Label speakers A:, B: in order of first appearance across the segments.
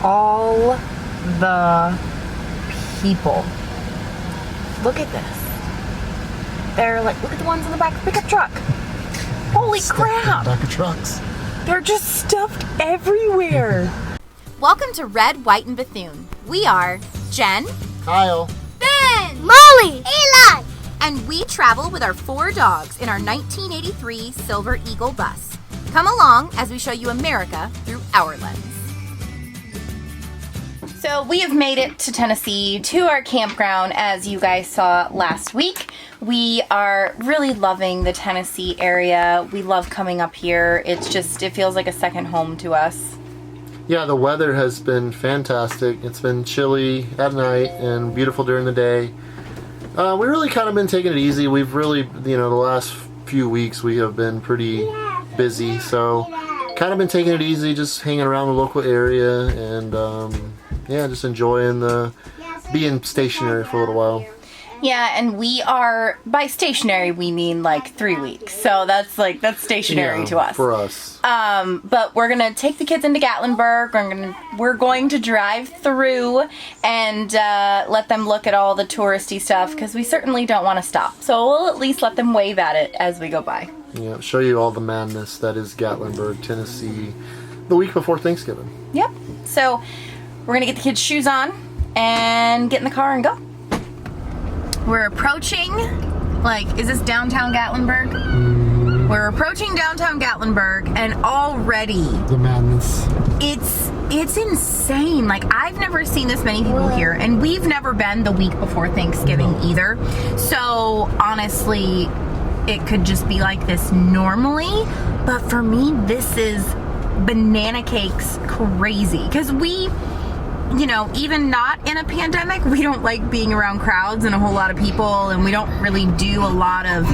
A: all the people. Look at this. They're like, look at the ones in the back of the pickup truck. Holy crap.
B: Back of trucks.
A: They're just stuffed everywhere.
C: Welcome to Red, White, and Bethune. We are Jen,
B: Kyle,
C: Ben,
D: Molly, Eli,
C: and we travel with our 4 dogs in our 1983 Silver Eagle bus. Come along as we show you America through our lens. So we have made it to Tennessee, to our campground, as you guys saw last week. We are really loving the Tennessee area. We love coming up here. It feels like a second home to us.
B: Yeah, the weather has been fantastic. It's been chilly at night and beautiful during the day. We've really kind of been taking it easy. We've really, the last few weeks we have been pretty busy. So kind of been taking it easy, just hanging around the local area and yeah, just enjoying being stationary for a little while.
C: Yeah, and we are, by stationary, we mean like 3 weeks. So that's stationary to us.
B: For us.
C: But we're going to take the kids into Gatlinburg. We're going to drive through and let them look at all the touristy stuff because we certainly don't want to stop. So we'll at least let them wave at it as we go by.
B: Yeah, show you all the madness that is Gatlinburg, Tennessee, the week before Thanksgiving.
C: Yep. So we're going to get the kids' shoes on and get in the car and go. We're approaching, is this downtown Gatlinburg? We're approaching downtown Gatlinburg, and already
B: the madness.
C: It's insane. I've never seen this many people here, and we've never been the week before Thanksgiving either. So honestly, it could just be like this normally, but for me, this is banana cakes crazy. Because even not in a pandemic, we don't like being around crowds and a whole lot of people, and we don't really do a lot of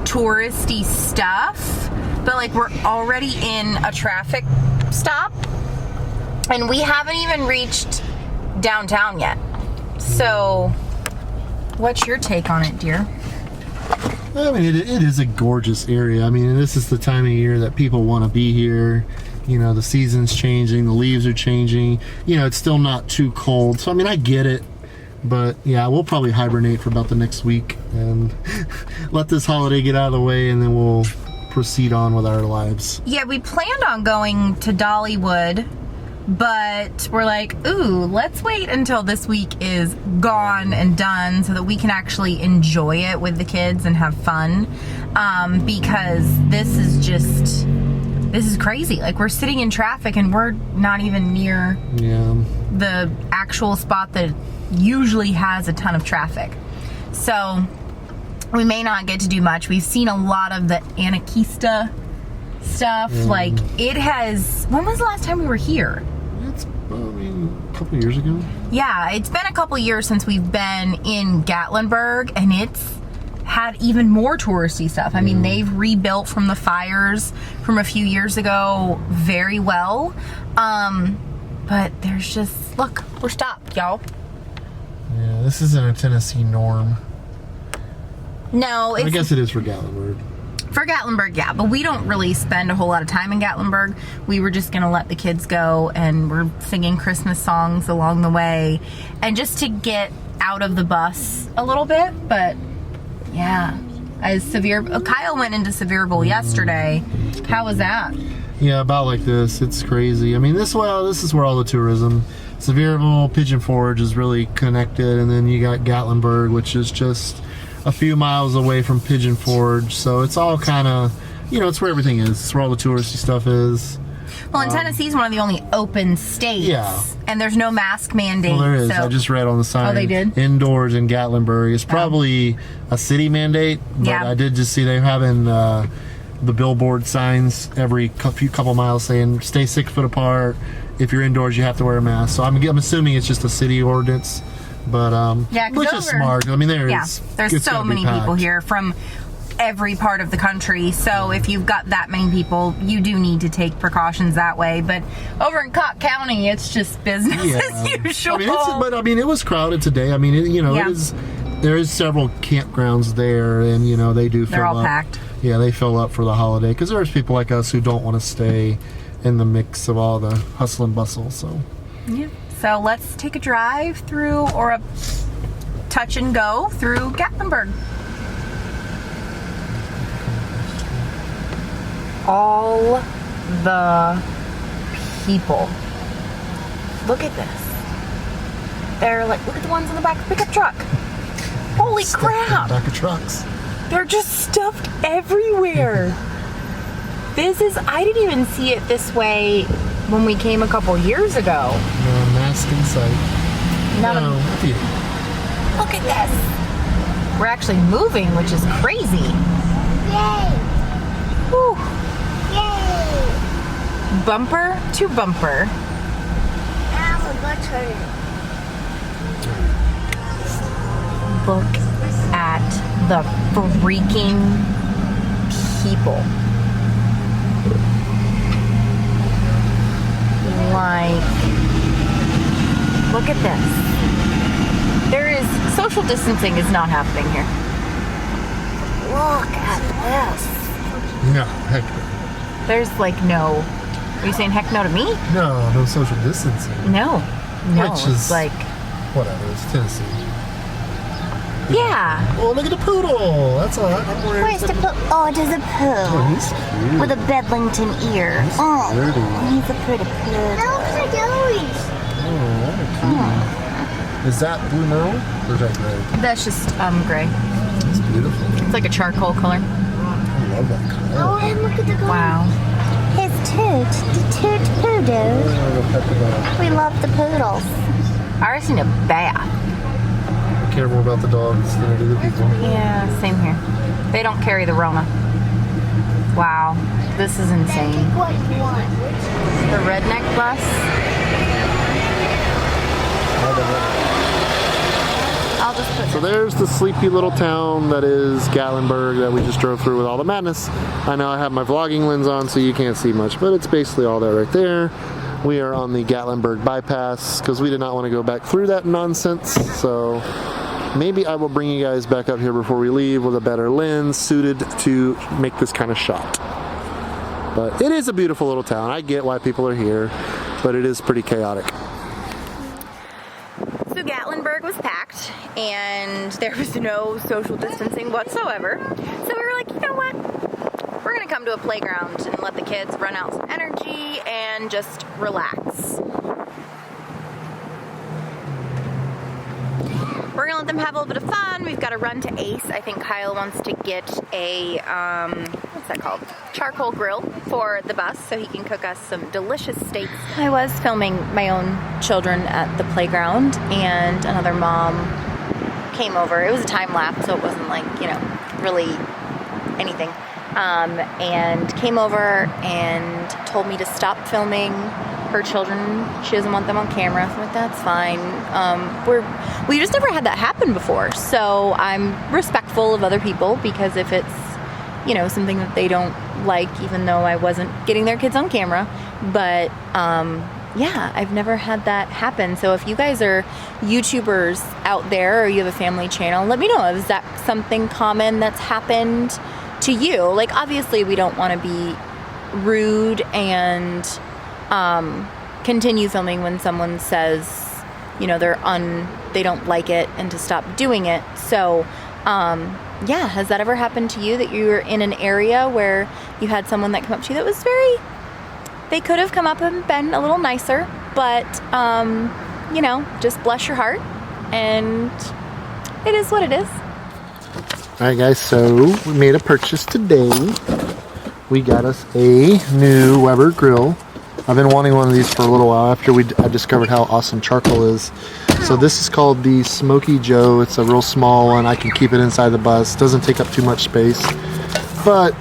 C: touristy stuff. But we're already in a traffic stop, and we haven't even reached downtown yet. So, what's your take on it, dear?
B: I mean, it is a gorgeous area. I mean, this is the time of year that people want to be here. The season's changing, the leaves are changing. It's still not too cold. So, I mean, I get it. But, yeah, we'll probably hibernate for about the next week and let this holiday get out of the way, and then we'll proceed on with our lives.
C: Yeah, we planned on going to Dollywood, but we're like, ooh, let's wait until this week is gone and done so that we can actually enjoy it with the kids and have fun. Because this is crazy. We're sitting in traffic and we're not even near the actual spot that usually has a ton of traffic. So we may not get to do much. We've seen a lot of the Anarchista stuff. When was the last time we were here?
B: It's, a couple of years ago.
C: Yeah, it's been a couple of years since we've been in Gatlinburg, and it's had even more touristy stuff. I mean, they've rebuilt from the fires from a few years ago very well. But there's look, we're stopped, y'all.
B: Yeah, this isn't a Tennessee norm.
C: No,
B: I guess it is for Gatlinburg.
C: For Gatlinburg, yeah, but we don't really spend a whole lot of time in Gatlinburg. We were just gonna let the kids go, and we're singing Christmas songs along the way, and just to get out of the bus a little bit. But yeah, Kyle went into Sevierville yesterday. How was that?
B: Yeah, about like this. It's crazy. I mean, this is where all the tourism, Sevierville, Pigeon Forge is really connected, and then you got Gatlinburg, which is just a few miles away from Pigeon Forge. So it's all kind of, it's where everything is. It's where all the touristy stuff is.
C: Well, and Tennessee's one of the only open states.
B: Yeah.
C: And there's no mask mandate.
B: Well, there is.
C: So.
B: I just read on the sign.
C: Oh, they did?
B: Indoors in Gatlinburg. It's probably a city mandate. But
C: yeah.
B: I did just see they're having the billboard signs every couple miles saying stay 6 foot apart. If you're indoors, you have to wear a mask. So I'm assuming it's just a city ordinance. But
C: yeah,
B: which is smart. I mean, there's
C: so many people here from every part of the country. So if you've got that many people, you do need to take precautions that way. But over in Cocke County, it's just business as usual.
B: I mean, it was crowded today. I mean, it is. There is several campgrounds there, and they do fill up.
C: They're all packed.
B: Yeah, they fill up for the holiday because there's people like us who don't want to stay in the mix of all the hustle and bustle. So
C: Yeah. So let's take a drive through, or a touch and go through Gatlinburg.
A: All the people. Look at this. They're like, look at the ones in the back of the pickup truck. Holy crap!
B: Back of trucks.
A: They're just stuffed everywhere. I didn't even see it this way when we came a couple years ago.
B: No mask in sight. No fear.
A: Look at this. We're actually moving, which is crazy.
D: Yay!
A: Whew.
D: Yay!
A: Bumper to bumper.
D: Now we're going to turn it.
A: Look at the freaking people. Like, look at this. Social distancing is not happening here.
D: Look at this.
B: No, heck
A: There's like no. Are you saying heck no to me?
B: no. No social distancing.
A: No. No.
B: Which
A: It's
B: is-
A: like,
B: Whatever, it's Tennessee.
A: yeah.
B: Oh, look at the poodle. That's all right. I'm worried.
D: Where's the poo? Oh, there's a
B: Oh,
D: poo.
B: he's cute.
D: With a Bedlington ear. Oh,
B: Dirty.
D: he's a pretty poo. Those are jellies.
B: Oh, what a cutie. Is that blue now? Or is that gray?
A: That's just gray.
B: It's beautiful.
A: It's like a charcoal color.
B: I love that color.
D: Oh, and look at the guy.
A: Wow.
D: His toot. The toot poodle.
B: I'm gonna pet the dog.
D: We love the poodles.
A: I already seen a bath.
B: I care more about the dogs than I do the people.
A: Yeah, same here. They don't carry the Rona. Wow. This is insane.
D: Pick what you want.
A: The redneck bus. I'll just put
B: So there's the sleepy little town that is Gatlinburg that we just drove through with all the madness. I know I have my vlogging lens on so you can't see much, but it's basically all that right there. We are on the Gatlinburg bypass because we did not want to go back through that nonsense. So maybe I will bring you guys back up here before we leave with a better lens suited to make this kind of shot. But it is a beautiful little town. I get why people are here, but it is pretty chaotic.
C: So Gatlinburg was packed, and there was no social distancing whatsoever. So we were like, you know what? We're gonna come to a playground and let the kids run out some energy and just relax. We're gonna let them have a little bit of fun. We've got to run to Ace. I think Kyle wants to get a, what's that called? Charcoal grill for the bus so he can cook us some delicious steaks. I was filming my own children at the playground, and another mom came over. It was a time lapse, so it wasn't like, you know, really anything. And came over and told me to stop filming her children. She doesn't want them on camera. So I'm like, that's fine. We just never had that happen before. So I'm respectful of other people, because if it's, you know, something that they don't like, even though I wasn't getting their kids on camera. But yeah, I've never had that happen. So if you guys are YouTubers out there, or you have a family channel, let me know. Is that something common that's happened to you? Like, obviously we don't want to be rude and continue filming when someone says, you know, they don't like it, and to stop doing it. So yeah, has that ever happened to you, that you were in an area where you had someone that come up to you that was they could have come up and been a little nicer, but you know, just bless your heart, and it is what it is.
B: Alright guys, so we made a purchase today. We got us a new Weber grill. I've been wanting one of these for a little while after I discovered how awesome charcoal is. So this is called the Smoky Joe. It's a real small one. I can keep it inside the bus. Doesn't take up too much space, but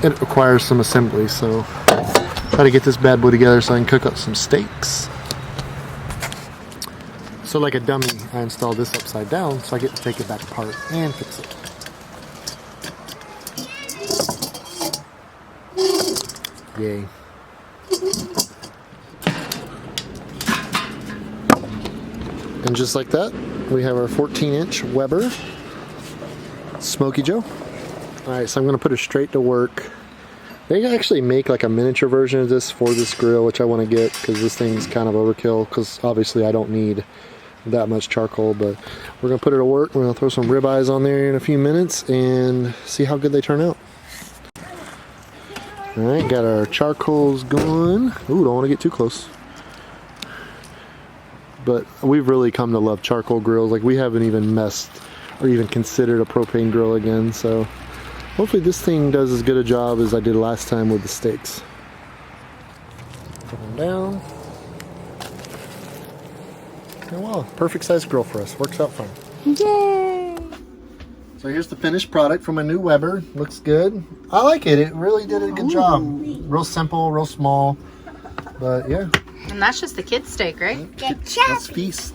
B: it requires some assembly. So try to get this bad boy together so I can cook up some steaks. So like a dummy, I installed this upside down so I get to take it back apart and fix it. Yay. And just like that, we have our 14-inch Weber Smoky Joe. Alright, so I'm going to put her straight to work They actually make like a miniature version of this for this grill, which I want to get because this thing's kind of overkill, because obviously I don't need that much charcoal, but we're going to put it to work. We're going to throw some ribeyes on there in a few minutes and see how good they turn out. Alright, got our charcoals going. Ooh, don't want to get too close. But we've really come to love charcoal grills. Like, we haven't even messed or even considered a propane grill again, so hopefully this thing does as good a job as I did last time with the steaks. Put them down. Oh well, perfect size grill for us. Works out fine.
D: Yay!
B: So here's the finished product from my new Weber. Looks good. I like it. It really did a good job. Real simple, real small. But yeah.
C: And that's just the kids' steak, right?
B: Let's feast.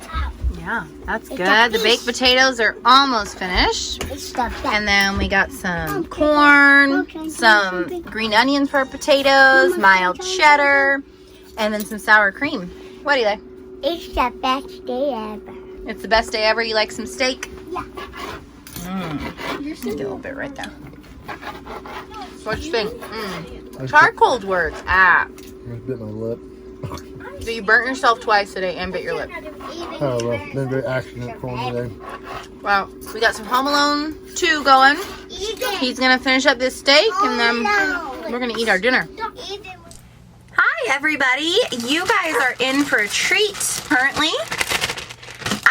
C: Yeah, that's
D: It's
C: good.
D: a
C: The baked
D: feast.
C: potatoes are almost finished.
D: It's the best.
C: And then we got some corn, some green onions for potatoes, mild cheddar, and then some sour cream. What do you like?
D: It's the best day ever.
C: It's the best day ever. You like some steak?
D: Yeah.
C: Just get a little bit right there. What you think? Charcoal works.
B: I bit my lip.
C: So you burnt yourself twice today and bit your lip.
B: Oh well, been very accident for me today.
C: Well, we got some Home Alone 2 going. He's gonna finish up this steak and then we're gonna eat our dinner. Hi everybody, you guys are in for a treat currently.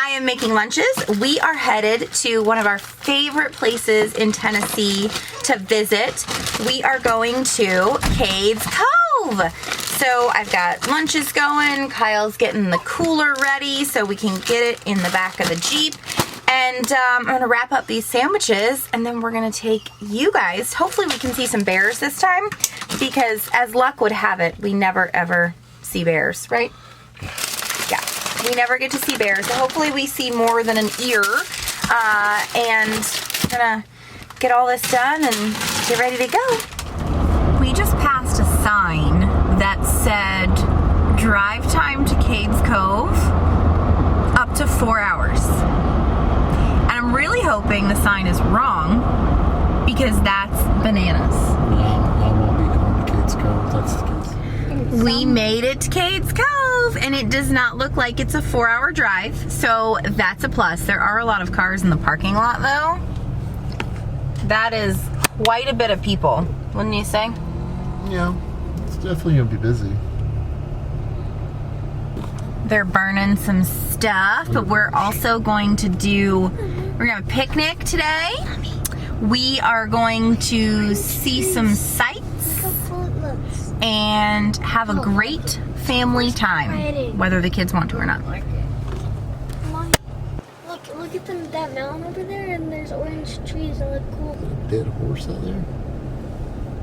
C: I am making lunches. We are headed to one of our favorite places in Tennessee to visit. We are going to Cades Cove. So I've got lunches going. Kyle's getting the cooler ready so we can get it in the back of the Jeep. And I'm gonna wrap up these sandwiches and then we're gonna take you guys. Hopefully we can see some bears this time, because as luck would have it, we never ever see bears, right? Yeah, we never get to see bears. So hopefully we see more than an ear. And we're gonna get all this done and get ready to go. We just passed a sign that said drive time to Cades Cove up to 4 hours. And I'm really hoping the sign is wrong, because that's bananas.
B: I won't be going to Cades Cove. That's the case.
C: We made it to Cades Cove, and it does not look like it's a 4-hour drive, so that's a plus. There are a lot of cars in the parking lot, though. That is quite a bit of people, wouldn't you say?
B: Yeah, it's definitely gonna be busy.
C: They're burning some stuff, but we're also going to we're gonna have a picnic today. We are going to see some sights and have a great family time, whether the kids want to or not.
D: Look at that mountain over there, and there's orange trees that look cool.
B: Dead horse out there?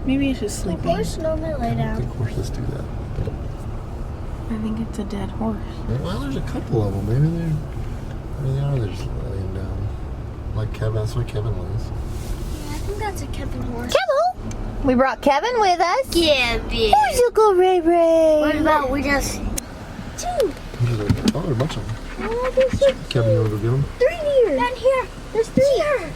C: Maybe it's just
D: The
C: sleeping.
D: horse normally lay
B: I
D: down.
B: think horses do that.
C: I think it's a dead horse.
B: Well, there's a couple of them. Maybe they are. They're just laying down. Like Kevin. That's what Kevin was.
D: Yeah, I think that's a Kevin horse.
C: We brought Kevin with us.
D: Kevin.
C: Here's your go, Ray Ray.
D: What about we just two?
B: Oh, there are a bunch of them.
D: Oh, there's
B: Kevin, you want to go get them?
D: 3 deer. Down here. There's 3 here.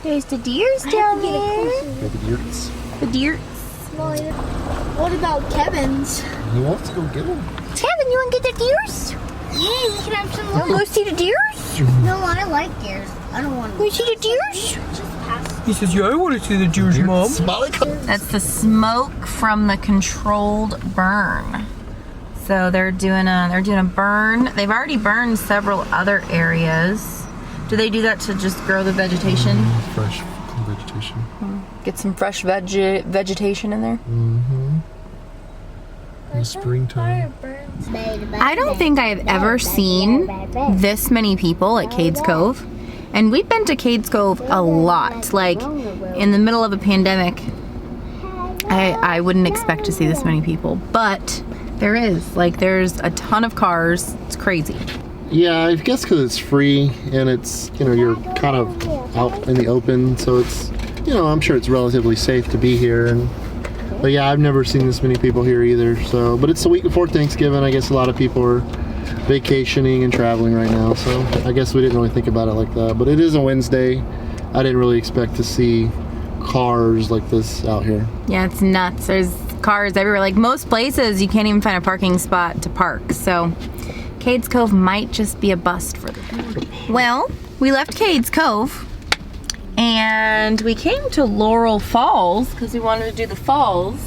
C: There's the deers down there.
B: Maybe the yurts.
C: The deer.
D: What about Kevin's?
B: He wants to go get them.
C: Kevin, you want to get the deers?
D: Yeah, we can have some.
C: You want to go see the deers?
D: No, I like deers. I don't want to.
C: You see the deers?
D: Just pass.
E: He says, yeah, I want to see the deers, Mom.
B: Smiley.
C: That's the smoke from the controlled burn. So they're doing a burn. They've already burned several other areas. Do they do that to just grow the vegetation?
B: Fresh vegetation.
C: Get some fresh vegetation in there?
B: Mm-hmm. In the springtime.
C: I don't think I have ever seen this many people at Cades Cove. And we've been to Cades Cove a lot. Like, in the middle of a pandemic, I wouldn't expect to see this many people. But there is. Like, there's a ton of cars. It's crazy.
B: Yeah, I guess because it's free and it's, you're kind of out in the open, so it's, I'm sure it's relatively safe to be here. But yeah, I've never seen this many people here either. So, but it's the week before Thanksgiving. I guess a lot of people are vacationing and traveling right now. So I guess we didn't really think about it like that. But it is a Wednesday. I didn't really expect to see cars like this out here.
C: Yeah, it's nuts. There's cars everywhere. Like most places, you can't even find a parking spot to park. So Cades Cove might just be a bust for them. Well, we left Cades Cove and we came to Laurel Falls because we wanted to do the falls.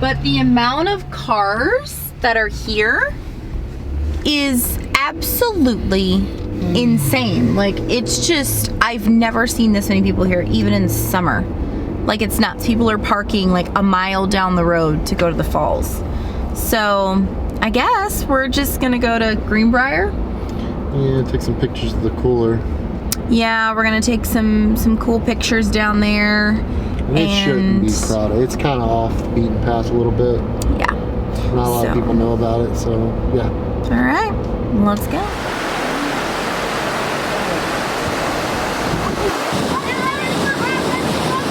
C: But the amount of cars that are here is absolutely insane. Like, it's just, I've never seen this many people here, even in summer. Like, it's nuts. People are parking like a mile down the road to go to the falls. So I guess we're just gonna go to Greenbriar.
B: Yeah, take some pictures of the cooler.
C: Yeah, we're gonna take some cool pictures down there.
B: And it shouldn't be crowded. It's kind of off the beaten path a little bit.
C: Yeah.
B: Not a lot of people know about it, so yeah.
C: All right, let's go.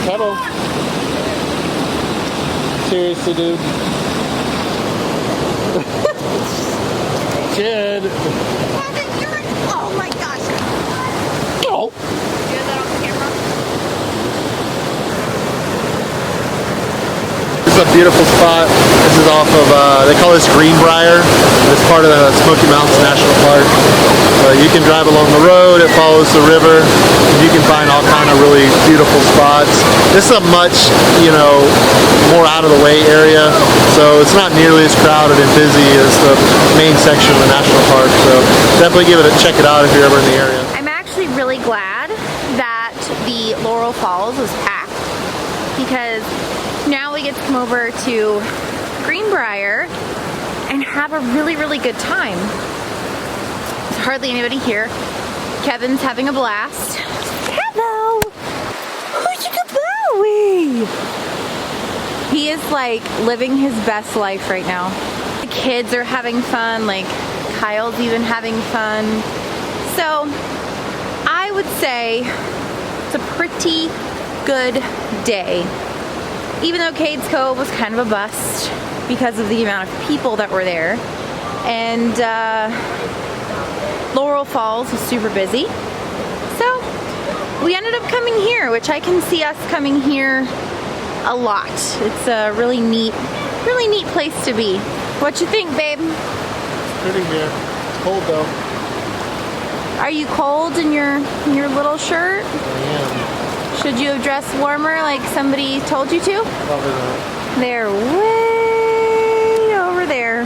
B: Hello. Seriously, dude. Kid.
C: Oh my gosh.
B: Oh. This is a beautiful spot. This is off of, they call this Greenbriar. It's part of the Smoky Mountains National Park. You can drive along the road, it follows the river, and you can find all kind of really beautiful spots. This is a much, more out of the way area, so it's not nearly as crowded and busy as the main section of the national park. So definitely check it out if you're ever in the area.
C: I'm actually really glad that the Laurel Falls was packed because now we get to come over to Greenbriar and have a really, really good time. There's hardly anybody here. Kevin's having a blast. Hello! He is like living his best life right now. The kids are having fun, like Kyle's even having fun. So I would say it's a pretty good day. Even though Cades Cove was kind of a bust because of the amount of people that were there. And Laurel Falls was super busy. So we ended up coming here, which I can see us coming here a lot. It's a really neat place to be. What you think, babe?
B: It's pretty here. It's cold though.
C: Are you cold in your little shirt?
B: I am.
C: Should you have dressed warmer like somebody told you to?
B: Probably not.
C: They're way over there.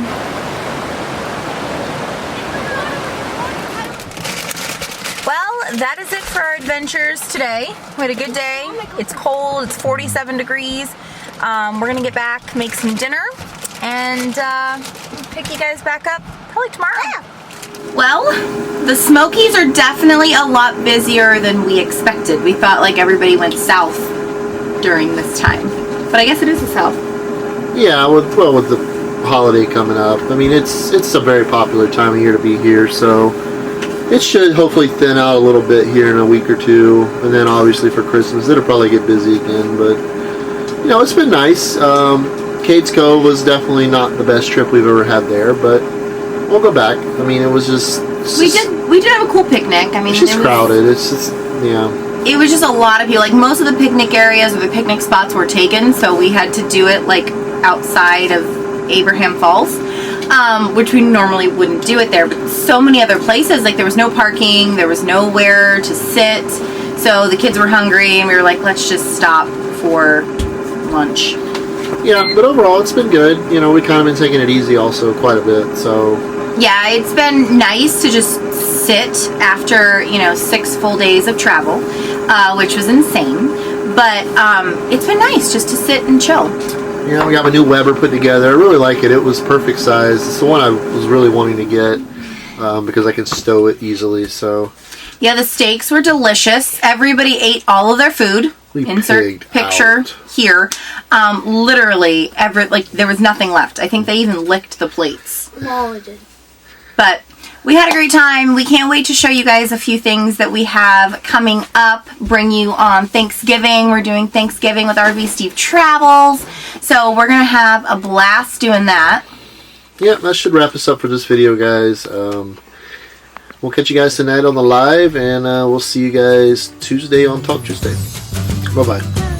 C: Well, that is it for our adventures today. We had a good day. It's cold, it's 47 degrees. We're gonna get back, make some dinner, and pick you guys back up probably tomorrow. Yeah. Well, the Smokies are definitely a lot busier than we expected. We thought like everybody went south during this time, but I guess it is the south.
B: Yeah, with the holiday coming up, I mean it's a very popular time of year to be here, so it should hopefully thin out a little bit here in a week or two, and then obviously for Christmas it'll probably get busy again. But it's been nice. Cades Cove was definitely not the best trip we've ever had there, but we'll go back. I mean, it was just
C: we did have a cool picnic. I mean,
B: it's just crowded. It's just
C: it was just a lot of people. Like most of the picnic areas or the picnic spots were taken, so we had to do it like outside of Abraham Falls, which we normally wouldn't do it there. But so many other places, like there was no parking, there was nowhere to sit, so the kids were hungry, and we were like, let's just stop for lunch.
B: Yeah, but overall it's been good. We kind of been taking it easy also quite a bit. So
C: yeah, it's been nice to just sit after 6 full days of travel, which was insane. But it's been nice just to sit and chill.
B: We got my new Weber put together. I really like it. It was perfect size. It's the one I was really wanting to get because I can stow it easily. So
C: yeah, the steaks were delicious. Everybody ate all of their food. Insert picture out here. Literally, there was nothing left. I think they even licked the plates.
D: No, it did.
C: But we had a great time. We can't wait to show you guys a few things that we have coming up. Bring you on Thanksgiving. We're doing Thanksgiving with RV Steve Travels. So we're going to have a blast doing that.
B: Yeah, that should wrap us up for this video, guys. We'll catch you guys tonight on the live, and we'll see you guys Tuesday on Talk Tuesday. Bye-bye.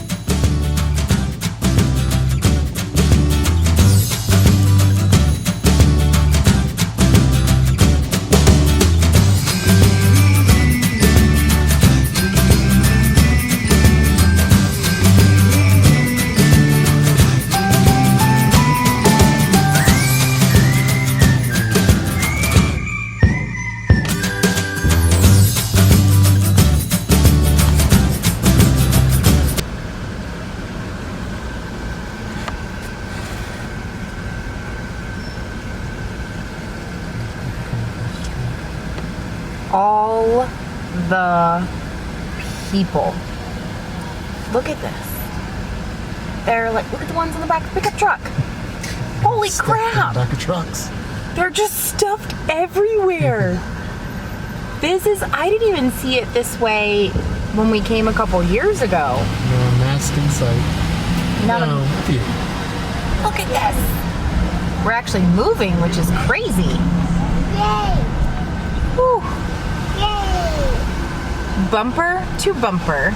A: all the people. Look at this. They're like, look at the ones in the back of the pickup truck. Holy crap!
B: Back of trucks.
A: They're just stuffed everywhere. I didn't even see it this way when we came a couple years ago.
B: No mask in sight. No.
A: Look at this. We're actually moving, which is crazy.
D: Yay!
A: Whew.
D: Yay!
A: Bumper to bumper.